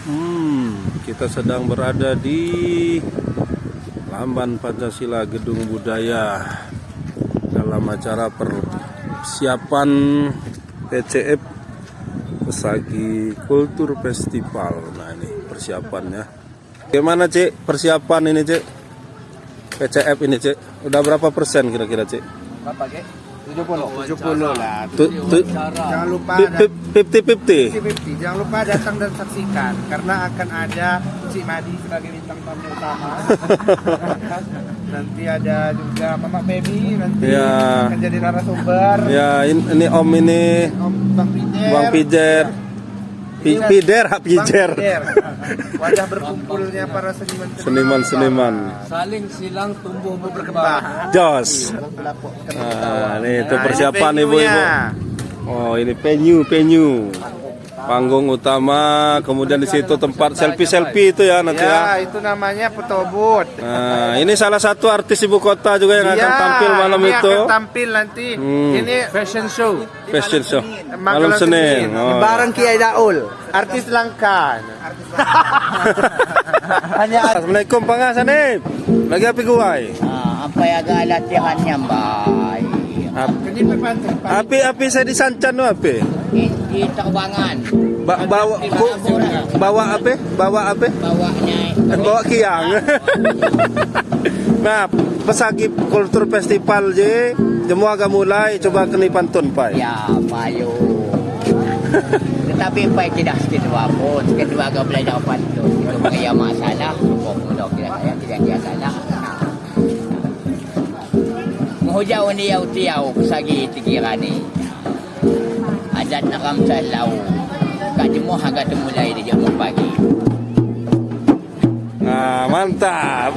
Kita sedang berada di Lamban Pancasila Gedung Budaya dalam acara persiapan PCF Pesagi Kultur Festival. Nah, ini persiapannya. Gimana, Cik? Persiapan ini, Cik? PCF ini, Cik. Udah berapa persen kira-kira, Cik? Berapa, Cik? 70 lah. Jangan lupa 50-50. Jangan lupa datang dan saksikan karena akan ada Cik Madi sebagai bintang tamu utama. Nanti ada juga Mama Baby nanti Ya. akan jadi narasumber. Ya, ini Om ini Om Bang Pijer. Bang Pijer. Pijer. Wadah berkumpulnya para Seniman. Saling silang tumbuh berkembang. Jos. Nah, ini itu persiapan ibu-ibu. Oh, ini venue. Panggung utama, kemudian di situ tempat selfie itu ya nanti ya. Ya, itu namanya foto booth. Nah, ini salah satu artis ibu kota juga yang akan tampil malam ini itu. akan tampil nanti. Ini Fashion show. Malam Senin. Oh. Bareng Kiai Daul, artis langka. Assalamualaikum Pangasanip. Lagi apa guai? Apa yang agak latihannya baik. Api saya disancan no api. Di terbangan. Bawa apa? Bawa kiang. Nah, Pesagi Kultur Festival je, semua agak mulai coba keni pantun pai. Ya, payo. Tetapi pai tidak kedua pun, kedua agak belajar pantun. Itu punya masalah. Pokok saya tidak ada salah. Hujau ni yau tiau Pesagi Tigirani. Adat nakam salau. Kadimu haga mulai di jam pagi. Nah, mantap.